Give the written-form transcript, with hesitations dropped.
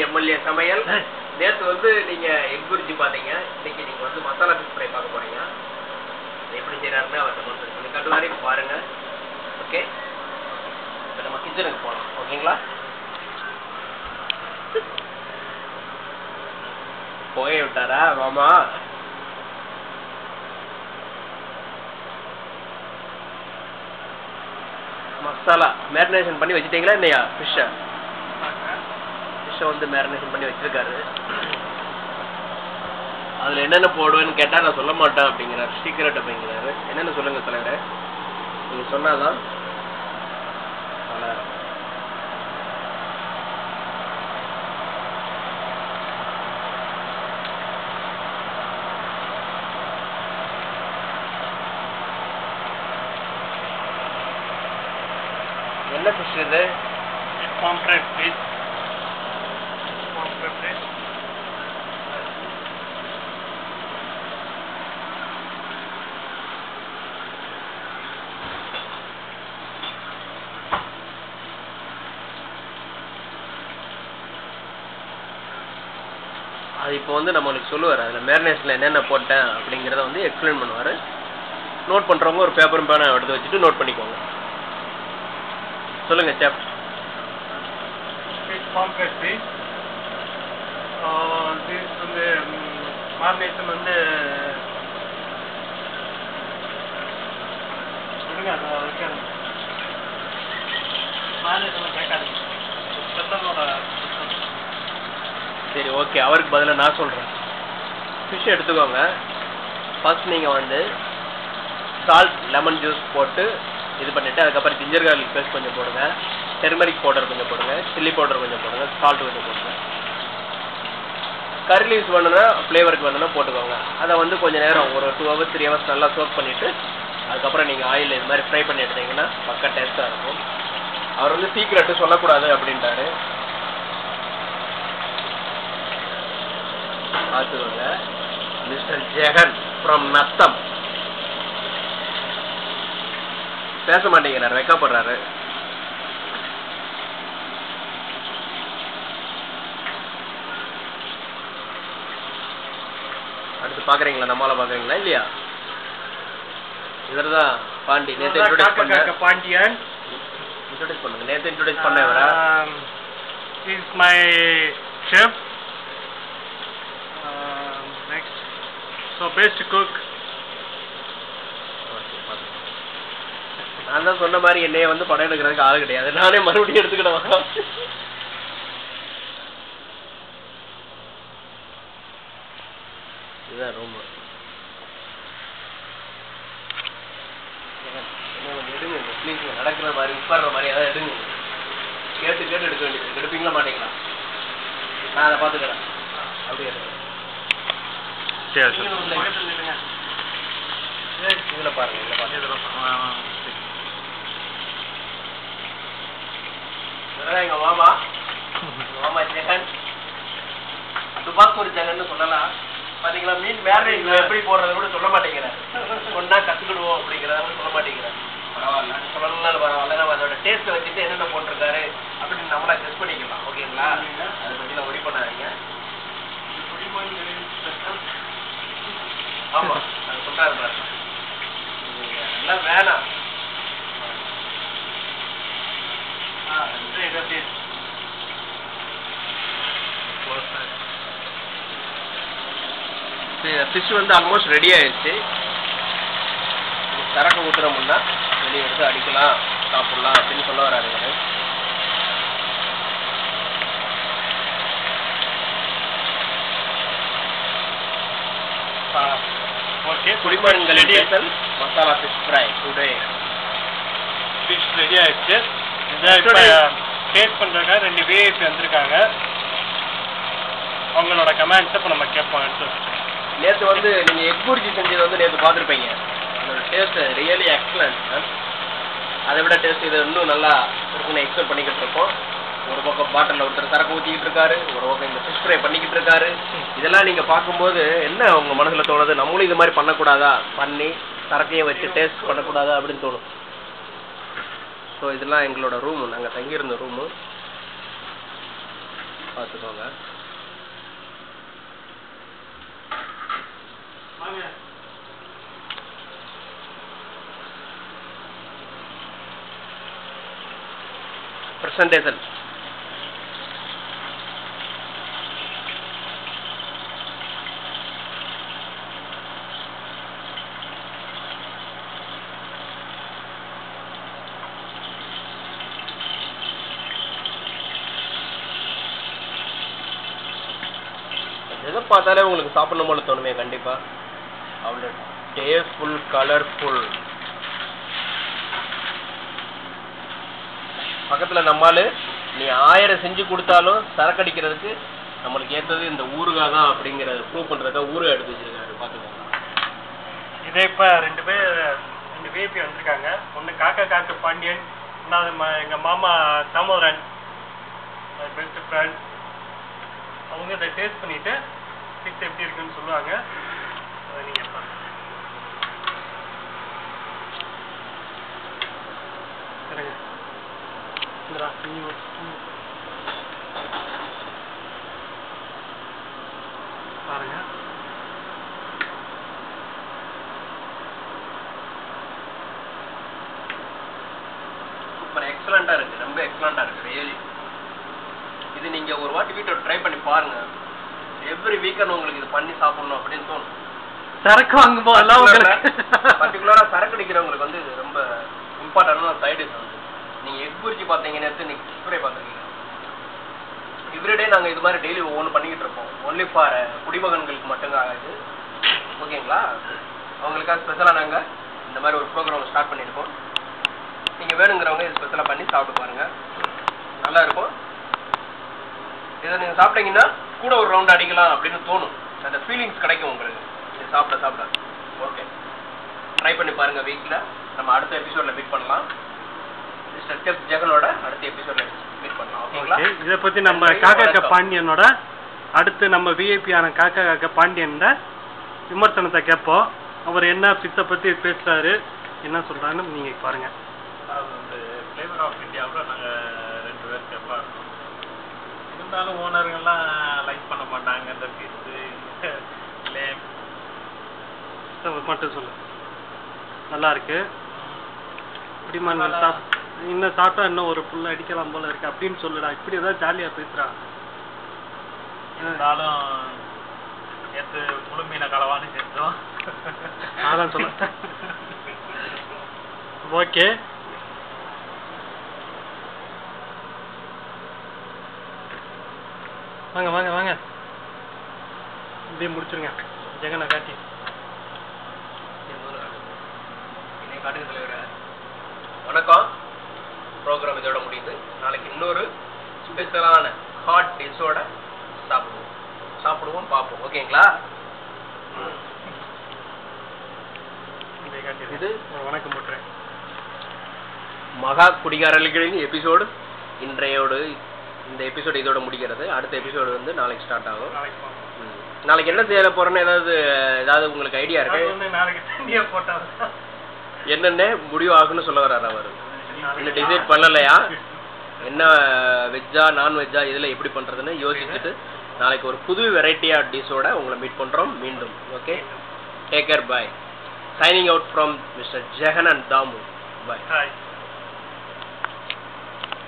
MLA சமையல். நேற்று வந்து நீங்க எக் புரிஜி பாத்தீங்க, இன்னைக்கு நீங்க வந்து மசாலா ஃபிஷ் ஃப்ரை பார்க்க போறீங்க. எப்படி செய்யறாருன்னு அவர்கிட்ட வந்து சொல்லி காட்டுவாரு, பாருங்க. ஓகே, இப்போ நம்ம கிச்சனுக்கு போகலாம். ஓகேங்களா? போய விட்டாரா மாமா? மசாலா மேரினேஷன் பண்ணி வச்சுட்டீங்களா இல்லையா? ஃபிஷ்ஷை வந்து மேரினேஷன் பண்ணி வச்சிருக்காரு. அதுல என்னென்ன போடுவேன்னு கேட்டா நான் சொல்ல மாட்டேன் அப்படிங்கிறாரு, சீக்கிரட் அப்படிங்கிறாரு. என்னென்ன சொல்லுங்க தலைவரே, நீங்க சொன்னாதான். என்ன ஃபிஷ் இது? Pomfret fish. அது இப்போ வந்து நம்மளுக்கு சொல்லுவார், அதில் மேரினேஷனில் என்னென்ன போட்டேன் அப்படிங்கிறத வந்து எக்ஸ்பிளைன் பண்ணுவார். நோட் பண்ணுறவங்க ஒரு பேப்பரும் பேனை எடுத்து வச்சுட்டு நோட் பண்ணிக்கோங்க. சொல்லுங்கள் செஃப். பாம்ஃப்ரெட் ஃபிஷ் வந்து மேரினேஷன் வந்து சொல்லுங்க. அது வைக்காது, மேரினேஷன் கேட்காது. சரி, ஓகே, அவருக்கு பதிலாக நான் சொல்கிறேன். ஃபிஷ் எடுத்துக்கோங்க. ஃபர்ஸ்ட் நீங்கள் வந்து சால்ட், லெமன் ஜூஸ் போட்டு இது பண்ணிவிட்டு, அதுக்கப்புறம் ஜிஞ்சர் கார்லிக் பேஸ்ட் கொஞ்சம் போடுங்க, டெர்மரிக் பவுடர் கொஞ்சம் போடுங்க, சில்லி பவுடர் கொஞ்சம் போடுங்க, சால்ட் கொஞ்சம் போடுங்க. கறி லீவ்ஸ் வேணுன்னா ஃப்ளேவருக்கு வேணுன்னா போட்டுக்கோங்க. அதை வந்து கொஞ்சம் நேரம் ஒரு 2 hours 3 hours நல்லா சோக் பண்ணிவிட்டு, அதுக்கப்புறம் நீங்கள் ஆயில் இது மாதிரி ஃப்ரை பண்ணி எடுத்தீங்கன்னா பக்கா டேஸ்ட்டாக இருக்கும். அவர் வந்து சீக்கிரட்டு சொல்லக்கூடாது அப்படின்ட்டாரு. பார்த்துக்கோங்க, மிஸ்டர் ஜெகன் ஃப்ரம் நத்தம். பேச மாட்டேங்கிறார், வைக்கப்படுறாரு. அடுத்து பாக்குறீங்களா? நம்மளால பாக்குறீங்களா இல்லையா? இவர் தான் பாண்டி. நேற்று இன்ட்ரோடியூஸ் பண்ண பாண்டியன். இன்ட்ரோடியூஸ் பண்ணுங்க. நேற்று இன்ட்ரோடியூஸ் பண்ண இவரா? Is my chef. Next so best cook. நான் தான் சொன்ன மாதிரி என்னைய வந்து படம் எடுக்கிறதுக்கு ஆள் கிடையாது, நானே மறுபடியும் எடுத்துக்கிட்டேன். இதுதான் ரொம்ப எடுங்க ப்ளீஸ், நடக்கிற மாதிரி உட்கார்ற மாதிரி ஏதாவது எடுங்க. கேட்டு கேட்டு எடுக்க வேண்டியது. எடுப்பீங்களா மாட்டீங்களா? நான் அதை பார்த்துக்கிறேன். அப்படியே இதுல பாருங்க, இதுல பாருங்க. எங்க மாமா, மாமா ஜெகன், துபாக்கூர் ஜெகன் சொல்லலாம். பாத்தீங்களா, மீன் மேரினேட் எப்படி போடுறது கூட சொல்ல மாட்டேங்கிறேன். ஒன்னா கத்துக்கிடுவோம் அப்படிங்கிறத சொல்ல மாட்டேங்கிறேன். பரவாயில்ல, சொல்லலாம் பரவாயில்ல. நம்ம அதோட டேஸ்ட்டை வச்சுட்டு என்னென்ன போட்டிருக்காரு அப்படின்னு நம்மளா டெஸ்ட் பண்ணிக்கலாம். ஓகேங்களா? அதை பத்தி நான் ஒரி பண்ணாதீங்க. ஆமா, அது சொல்றாரு பாருங்க. எல்லாம் வேணாம். ஃபிஷ் வந்து ஆல்மோஸ்ட் ரெடி ஆயிடுச்சு. சரக்கு ஊத்துறோம்னா வெளியே எடுத்து அடிக்கலாம், சாப்பிடலாம் அப்படின்னு சொல்ல வராரு. ஓகே, குடிமகன்களின் special masala fish fry today. Fish ready ஆயிடுச்சு. இதை இப்போ டேஸ்ட் பண்ணுறாங்க. 2 VIP வந்திருக்காங்க. அவங்களோட கமெண்ட்ஸை இப்போ நம்ம கேட்போம். எடுத்து நேற்று வந்து நீங்கள் எக் புரிஜி செஞ்சது வந்து நேற்று பார்த்துருப்பீங்க. அதோட டேஸ்ட் ரியலி எக்ஸலன்ட். அதை விட டேஸ்ட் இது இன்னும் நல்லா இருக்குன்னு எக்ஸ்பெக்ட் பண்ணிக்கிட்டு இருக்கோம். ஒரு பக்கம் பாட்டிலில் ஒருத்தர் சரக்கு ஊற்றிக்கிட்டு இருக்காரு, ஒரு பக்கம் இந்த ஃபிஷ் ஃப்ரை பண்ணிக்கிட்டு இருக்காரு. இதெல்லாம் நீங்கள் பார்க்கும்போது என்ன உங்கள் மனசில் தோணுது? நம்மளும் இது மாதிரி பண்ணக்கூடாதா, பண்ணி சரக்கையும் வச்சு டேஸ்ட் பண்ணக்கூடாதா அப்படின்னு தோணும். ஸோ இதெல்லாம் எங்களோட ரூமு, நாங்கள் தங்கியிருந்த ரூமு. பார்த்துக்கோங்க. பிரசன்டேஷன் எதை பார்த்தாலே உங்களுக்கு சாப்பிடணும் போல தோணுமே கண்டிப்பா. அவ்வளோ டேஸ்ட்ஃபுல், கலர்ஃபுல். பக்கத்துல நம்மால் நீ 1000 செஞ்சு கொடுத்தாலும் சரக்கு அடிக்கிறதுக்கு நம்மளுக்கு ஏற்றது இந்த ஊறுகாய் தான் அப்படிங்கிறத ப்ரூவ் பண்றதுக்காக ஊறுகாய் எடுத்து வச்சிருக்காரு. பார்த்துக்கோங்க. இதே இப்போ 2 விஐபி வந்திருக்காங்க. ஒன்று காக்க பாண்டியன், இன்னொரு எங்கள் மாமா தாமோதரன், பெஸ்ட் ஃப்ரெண்ட். அவங்க இதை டேஸ்ட் பண்ணிட்டு ஃபிக்ஸ் எப்படி இருக்குன்னு சொல்லுவாங்க. அதை நீங்கள் பாருங்க. சரிங்க. பாருங்க. சூப்பர், எக்ஸலண்டா இருக்கு. ரொம்ப எக்ஸலண்டா இருக்கு ரியலி. இது நீங்க ஒரு வாட்டி வீட்டை ட்ரை பண்ணி பாருங்க. எவ்ரி வீக்கெண்ட் உங்களுக்கு இது பண்ணி சாப்பிடணும் அப்படின்னு தோணும். சரக்கு வாங்கும் போதெல்லாம் உங்களுக்கு பர்டிகுலரா சரக்கு அடிக்கிறவங்களுக்கு வந்து இது ரொம்ப இம்பார்ட்டன்டான சைடு டிஷ் வந்து. நீங்க எக் புரிச்சு பார்த்தீங்கன்னா நீங்க ஃப்ரை பார்த்துருக்கீங்க. எவ்ரிடே நாங்கள் இது மாதிரி டெய்லி ஒவ்வொன்று பண்ணிக்கிட்டு இருப்போம். ஒன்லி ஃபார் குடிமகன்களுக்கு மட்டும்தான் இது. ஓகேங்களா? அவங்களுக்காக ஸ்பெஷலாக நாங்கள் இந்த மாதிரி ஒரு ப்ரோக்ராம் ஸ்டார்ட் பண்ணியிருக்கோம். நீங்கள் வேணுங்கிறவங்க இது ஸ்பெஷலாக பண்ணி சாப்பிட்டு பாருங்கள். நல்லா இருக்கும். இதை நீங்கள் சாப்பிட்டீங்கன்னா கூட ஒரு ரவுண்ட் அடிக்கலாம் அப்படின்னு தோணும். அந்த ஃபீலிங்ஸ் கிடைக்கும் உங்களுக்கு இது சாப்பிட சாப்பிட. ஓகே, ட்ரை பண்ணி பாருங்கள். வீக்கில் நம்ம அடுத்த எபிசோடில் மீட் பண்ணலாம். மிஸ்டர் செஃப் ஜெகனோட அடுத்த எபிசோடில் மீட் பண்ணலாம். ஓகேங்களா? இதை பற்றி நம்ம காக்கா பாண்டியனோட அடுத்து நம்ம விஐபியான காக்கா பாண்டியன் விமர்சனத்தை கேட்போம். அவர் என்ன பிச்சை பற்றி பேசுகிறாரு, என்ன சொல்கிறாருன்னு நீங்கள் பாருங்கள். அது வந்து ஃப்ளேவர் ஆஃப் இந்தியாவில் நாங்கள் 2 பேர் செஃப்பாக இருக்கோம். இருந்தாலும் ஓனருங்கெல்லாம் லைக் பண்ண மாட்டாங்க இந்த பீஸு லேம் மட்டும் சொல்லு. நல்லா இருக்கு. இப்படிமா இன்னும் சாப்பிட்டா இன்னும் ஒரு புல்ல அடிக்கலாம் போல இருக்கு அப்படின்னு சொல்லுடா. இப்படி ஏதாவது ஜாலியா பேசுறா. இருந்தாலும் நேற்று முழு மீனை களவான்னு செஞ்சோம். அதான் சொல்ல. ஓகே, வாங்க வாங்க வாங்க, இப்படியே முடிச்சிருங்க. ஜெகனை காட்டி காட்டுங்க தலைவர. வணக்கம். ப்ரோக்ராம் இதோட முடியுது. நாளைக்கு இன்னொரு ஸ்பெஷலான ஹாட் டிஷ்ஷோட சாப்பிடுவோம் பார்ப்போம். ஓகேங்களா? இது வணக்கம் போட்டுறேன். மகா குடிகாரர்களின் எபிசோடு இன்றையோடு இந்த எபிசோடு இதோட முடிக்கிறது. அடுத்த எபிசோடு வந்து நாளைக்கு ஸ்டார்ட் ஆகும். நாளைக்கு என்ன செய்ய போறேன்னு ஏதாவது உங்களுக்கு ஐடியா இருக்கு? என்னென்ன முடிவு ஆகுன்னு சொல்ல வர்றாரு அவர். இன்னும் டிசைட் பண்ணலையா? என்ன வெஜ்ஜா நான்வெஜ்ஜா இதில் எப்படி பண்ணுறதுன்னு யோசிச்சுட்டு நாளைக்கு ஒரு புது வெரைட்டியா டிஷ்ஷோட உங்களை மீட் பண்ணுறோம் மீண்டும். Okay, take care, bye. Signing out from mister Jagan and Dhamu. Bye.